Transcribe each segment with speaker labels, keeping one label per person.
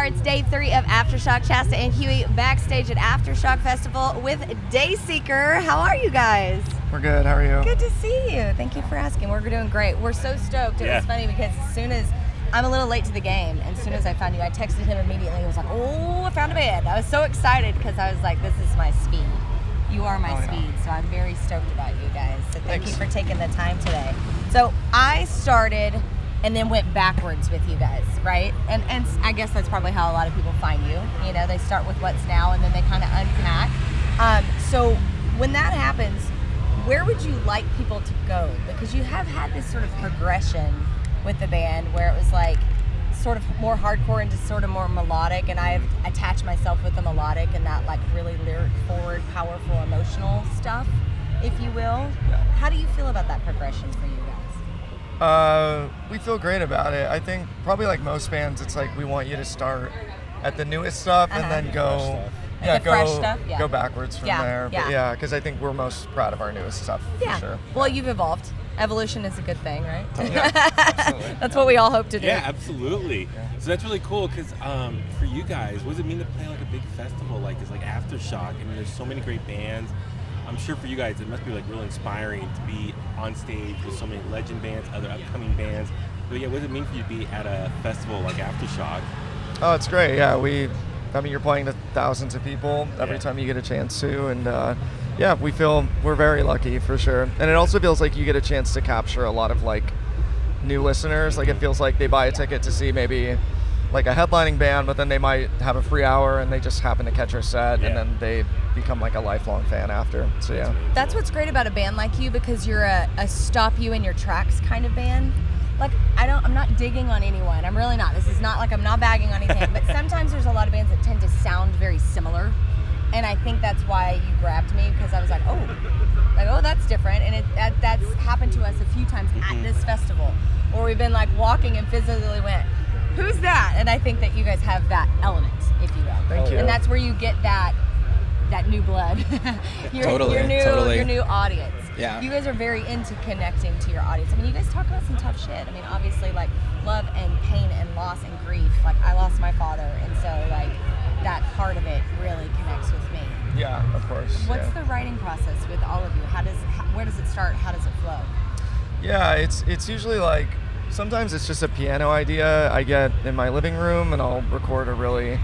Speaker 1: are. It's day 3 of Aftershock. Shasta and Huey backstage at Aftershock Festival with Dayseeker. How are you guys?
Speaker 2: We're good. How are you?
Speaker 1: Good to see you. Thank you for asking. We're doing great. We're so stoked. It was funny because as soon as I'm a little late to the game, and as soon as I found you, I texted him immediately. He was like, "Oh, I found a band." I was so excited because I was like, "This is my speed. You are my speed." So I'm very stoked about you guys. So thank you for taking the time today. So I started and then went backwards with you guys, right? And I guess that's probably how a lot of people find you. You know, they start with what's now and then they kind of unpack. So when that happens, where would you like people to go? Because you have had this sort of progression with the band where it was like sort of more hardcore and just sort of more melodic, and I've attached myself with the melodic and that like really lyric forward, powerful, emotional stuff, if you will. How do you feel about that progression for you guys?
Speaker 2: We feel great about it. I think probably like most bands, it's like we want you to start at the newest stuff and then go go backwards from there. But because I think we're most proud of our newest stuff for sure.
Speaker 1: Well, you've evolved. Evolution is a good thing, right?
Speaker 2: Yeah, absolutely.
Speaker 1: That's what we all hope to do.
Speaker 3: Yeah, absolutely. Yeah. So that's really cool because for you guys, what does it mean to play like a big festival like this, like Aftershock? I mean, there's so many great bands. I'm sure for you guys, it must be like real inspiring to be on stage with so many legend bands, other upcoming bands. But yeah, what does it mean for you to be at a festival like Aftershock?
Speaker 2: Oh, it's great. Yeah, I mean, you're playing to thousands of people every time you get a chance to, and we feel we're very lucky for sure. And it also feels like you get a chance to capture a lot of like new listeners. Like it feels like they buy a ticket to see maybe like a headlining band, but then they might have a free hour and they just happen to catch our set, and then they become like a lifelong fan after. So yeah.
Speaker 1: That's what's great about a band like you, because you're a stop you in your tracks kind of band. Like I'm not digging on anyone. I'm really not. This is not like I'm not bagging on anything, but sometimes there's a lot of bands that tend to sound very similar. And I think that's why you grabbed me, because I was like, oh, that's different. And that's happened to us a few times at this festival, where we've been like walking and physically went, "Who's that?" And I think that you guys have that element, if you will.
Speaker 2: Thank you.
Speaker 1: And that's where you get that new blood, your new audience.
Speaker 4: Yeah.
Speaker 1: You guys are very into connecting to your audience. I mean, you guys talk about some tough shit. I mean, obviously, like love and pain and loss and grief. Like I lost my father, and so like that part of it really connects with me.
Speaker 2: Yeah, of course.
Speaker 1: What's the writing process with all of you? Where does it start? How does it flow?
Speaker 2: Yeah, it's usually like sometimes it's just a piano idea I get in my living room, and I'll record a really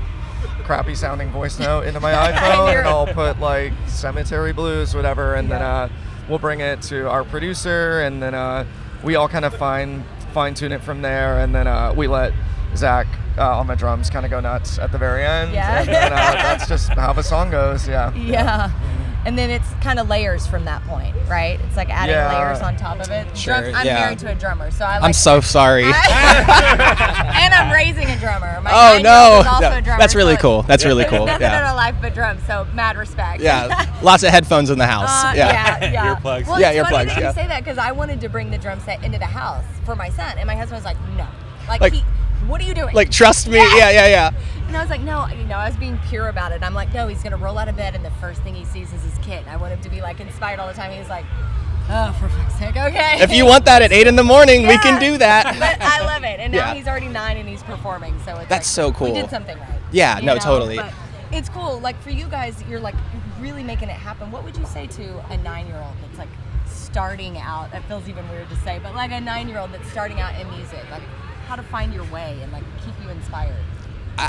Speaker 2: crappy sounding voice note into my iPhone, and I'll put like Cemetery Blues, whatever, and then we'll bring it to our producer, and then we all kind of fine tune it from there, and then we let Zach on the drums kind of go nuts at the very end, and then that's just how the song goes. Yeah. And then it's kind of layers from that point, right? It's like adding layers on top of it.
Speaker 4: Sure,
Speaker 1: I'm married to a drummer, so
Speaker 4: I'm so sorry.
Speaker 1: And I'm raising a drummer. My 9-year-old is also a drummer.
Speaker 4: That's really cool. That's really cool.
Speaker 1: Nothing in our life but drums, so mad respect.
Speaker 4: Yeah, lots of headphones in the house.
Speaker 3: Earplugs.
Speaker 1: Well, it's funny that you say that, because I wanted to bring the drum set into the house for my son, and my husband was like, "No." What are you doing?
Speaker 4: Like, trust me. Yeah.
Speaker 1: And I was like, no, I was being pure about it. I'm like, no, he's going to roll out of bed and the first thing he sees is his kid. I want him to be like inspired all the time. He's like, oh, for fuck's sake, okay.
Speaker 4: If you want that at 8 a.m, we can do that.
Speaker 1: But I love it. And now he's already 9 and he's performing. So it's
Speaker 4: that's so cool.
Speaker 1: We did something right.
Speaker 4: Yeah, totally.
Speaker 1: But it's cool. Like for you guys, you're like really making it happen. What would you say to a 9-year-old that's like starting out? That feels even weird to say, but like a 9-year-old that's starting out in music, like how to find your way and like keep you inspired?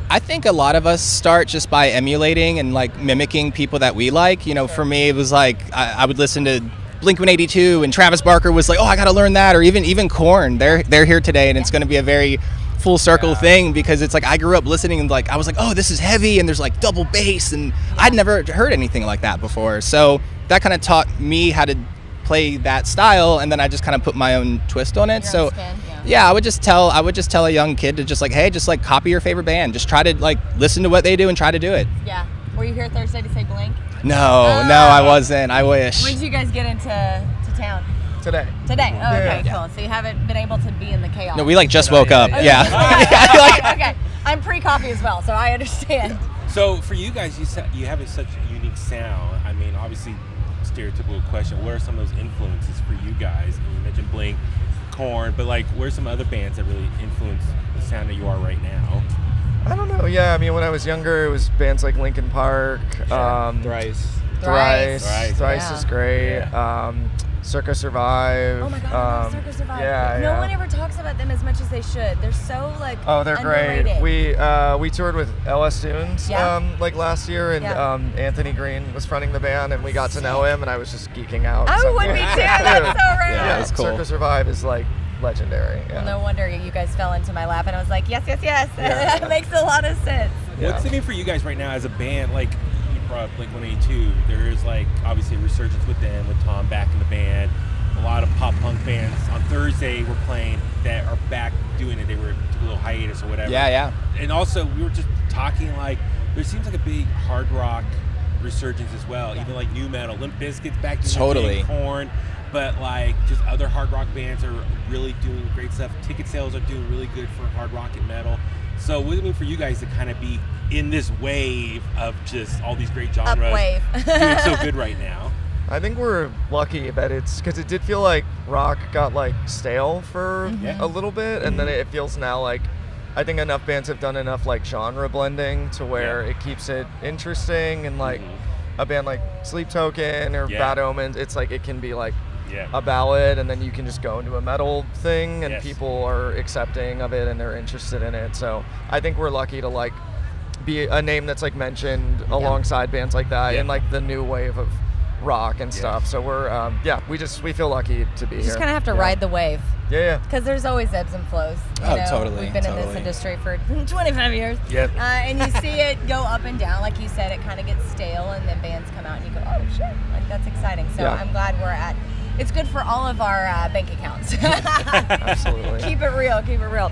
Speaker 4: I think a lot of us start just by emulating and like mimicking people that we like. For me, it was like I would listen to Blink-182, and Travis Barker was like, oh, I got to learn that, or even Korn. They're here today, and it's going to be a very full circle thing, because it's like I grew up listening and like I was like, oh, this is heavy, and there's like double bass, and I'd never heard anything like that before. So that kind of taught me how to play that style, and then I just kind of put my own twist on it. So I would just tell a young kid to just like, hey, just like copy your favorite band, just try to like listen to what they do and try to do it.
Speaker 1: Yeah. Were you here Thursday to say Blink?
Speaker 4: No, I wasn't. I wish.
Speaker 1: When did you guys get into town?
Speaker 2: Today.
Speaker 1: Oh, okay, cool. So you haven't been able to be in the chaos.
Speaker 4: No, we like just woke up.
Speaker 1: Okay. I'm pre-coffee as well, so I understand.
Speaker 3: So for you guys, you have such a unique sound. I mean, obviously, stereotypical question, what are some of those influences for you guys? And you mentioned Blink, Korn, but like, what are some other bands that really influence the sound that you are right now?
Speaker 2: I don't know. yeah, I mean, when I was younger, it was bands like Linkin Park,
Speaker 3: Thrice.
Speaker 2: Thrice is great.
Speaker 3: Yeah.
Speaker 2: Circa Survive.
Speaker 1: Oh my God, I love Circa Survive.
Speaker 2: Yeah,
Speaker 1: no one ever talks about them as much as they should. They're so
Speaker 2: they're
Speaker 1: underrated.
Speaker 2: great. We toured with LS Dunes like last year, and Anthony Green was fronting the band, and we got to know him, and I was just geeking out.
Speaker 1: I would be too. That's so rad.
Speaker 2: Yeah,
Speaker 4: that's cool.
Speaker 2: Circa Survive is like legendary. Yeah.
Speaker 1: No wonder you guys fell into my lap, and I was like, yes.
Speaker 2: Yeah.
Speaker 1: That makes a lot of sense.
Speaker 3: What's it mean for you guys right now as a band? Like, you brought up Blink-182. There is like obviously a resurgence with them, with Tom back in the band. A lot of pop punk bands on Thursday were playing that are back doing it. They were took a little hiatus or whatever.
Speaker 4: Yeah.
Speaker 3: And also we were just talking like there seems like a big hard rock resurgence as well. Even like new metal, Limp Bizkit's back doing Korn, but like just other hard rock bands are really doing great stuff. Ticket sales are doing really good for hard rock and metal. So what does it mean for you guys to kind of be in this wave of just all these great genres doing so good right now?
Speaker 2: I think we're lucky that it's because it did feel like rock got like stale for a little bit, and then it feels now like I think enough bands have done enough like genre blending to where it keeps it interesting, and like a band like Sleep Token or Bad Omens, it's like it can be like a ballad, and then you can just go into a metal thing, and people are accepting of it and they're interested in it. So I think we're lucky to like be a name that's like mentioned alongside bands like that in like the new wave of rock and stuff. So we're we feel lucky to be here.
Speaker 1: You just kind of have to ride the wave.
Speaker 2: Yeah.
Speaker 1: Because there's always ebbs and flows.
Speaker 4: Totally.
Speaker 1: We've been in this industry for 25 years.
Speaker 2: Yep.
Speaker 1: And you see it go up and down. Like you said, it kind of gets stale, and then bands come out and you go, oh shit, like that's exciting. So I'm glad it's good for all of our bank accounts.
Speaker 2: Absolutely.
Speaker 1: Keep it real.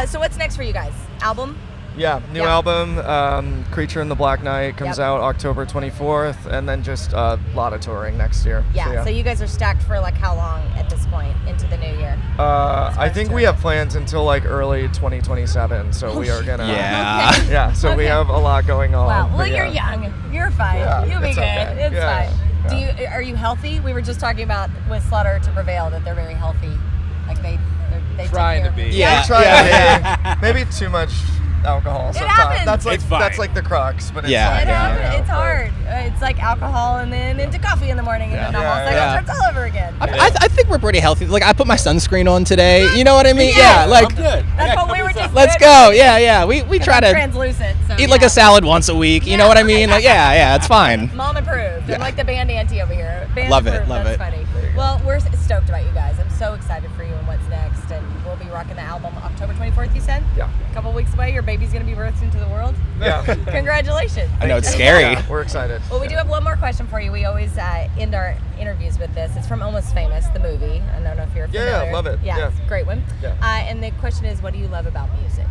Speaker 1: So what's next for you guys? Album?
Speaker 2: Yeah, new album, Creature in the Black Night, comes out October 24th, and then just a lot of touring next year.
Speaker 1: Yeah, so you guys are stacked for like how long at this point into the new year?
Speaker 2: I think we have plans until like early 2027, so we are gonna... So we have a lot going on.
Speaker 1: Wow, well you're young, you're fine, you'll be good,
Speaker 2: okay.
Speaker 1: it's fine. Are you healthy? We were just talking about with Slaughter to Prevail that they're very healthy, like they
Speaker 3: trying to be.
Speaker 2: Yeah, trying to be. Maybe too much alcohol sometimes. That's like the crux, but
Speaker 1: it happens. It's hard. It's like alcohol and then into coffee in the morning, and then the whole cycle starts all over again.
Speaker 4: I think we're pretty healthy. Like I put my sunscreen on today. You know what I mean?
Speaker 3: Like I'm good.
Speaker 1: That's what we were just.
Speaker 4: Let's go. Yeah. We try to
Speaker 1: translucent. So
Speaker 4: eat like a salad once a week. You know what I mean? Like it's fine.
Speaker 1: Mom approved. I'm like the band auntie over here. Band
Speaker 4: love
Speaker 1: approved.
Speaker 4: it.
Speaker 1: That's funny. Well, we're stoked about you guys. I'm so excited for you and what's next, and we'll be rocking the album October 24th. You said?
Speaker 2: Yeah.
Speaker 1: A couple weeks away. Your baby's gonna be birthed into the world.
Speaker 2: Yeah.
Speaker 1: Congratulations.
Speaker 4: I know it's scary.
Speaker 2: Yeah, we're excited.
Speaker 1: Well, we do have one more question for you. We always end our interviews with this. It's from Almost Famous, the movie. I don't know if you're familiar.
Speaker 2: Yeah, love it.
Speaker 1: Yeah, it's a great one.
Speaker 2: Yeah.
Speaker 1: And the question is, what do you love about music?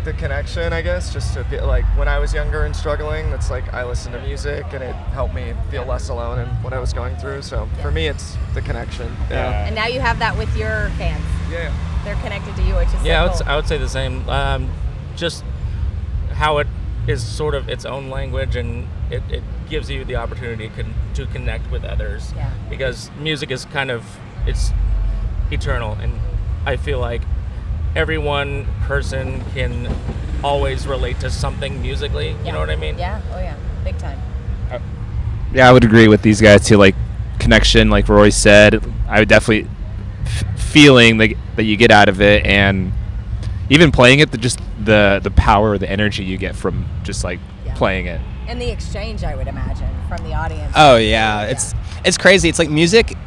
Speaker 2: The connection, I guess, just to be like when I was younger and struggling, that's like I listened to music and it helped me feel less alone in what I was going through. So for me, it's the connection. Yeah.
Speaker 1: And now you have that with your fans.
Speaker 2: Yeah.
Speaker 1: They're connected to you, which is so cool.
Speaker 5: I would say the same. Just how it is sort of its own language, and it gives you the opportunity to connect with others.
Speaker 1: Yeah.
Speaker 5: Because music is it's eternal, and I feel like every one person can always relate to something musically. You know what I mean?
Speaker 1: Yeah. Oh yeah. Big time.
Speaker 6: Yeah, I would agree with these guys too. Like connection, like Roy said, I would definitely feeling that you get out of it, and even playing it, the power, the energy you get from just like playing it,
Speaker 1: and the exchange, I would imagine, from the audience.
Speaker 4: Oh yeah, it's crazy. It's like music.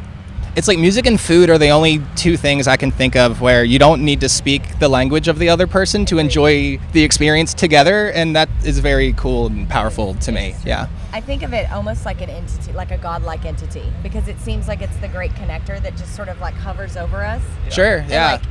Speaker 4: It's like music and food are the only two things I can think of where you don't need to speak the language of the other person to enjoy the experience together, and that is very cool and powerful to me. Yeah.
Speaker 1: I think of it almost like an entity, like a godlike entity, because it seems like it's the great connector that just sort of like hovers over us.
Speaker 4: Sure,
Speaker 1: and
Speaker 4: yeah.
Speaker 1: Like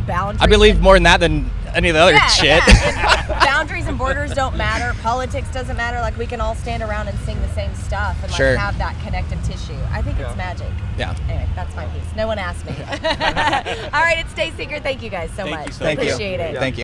Speaker 1: boundaries.
Speaker 4: I believe more in that than any of the other shit.
Speaker 1: Yeah. Boundaries and borders don't matter. Politics doesn't matter. Like we can all stand around and sing the same stuff and like have that connective tissue. I think it's magic.
Speaker 4: Yeah.
Speaker 1: Anyway, that's my piece. No one asked me. All right, it's Dayseeker. Thank you guys so much.
Speaker 4: Thank you.
Speaker 1: Appreciate it.
Speaker 4: Thank you.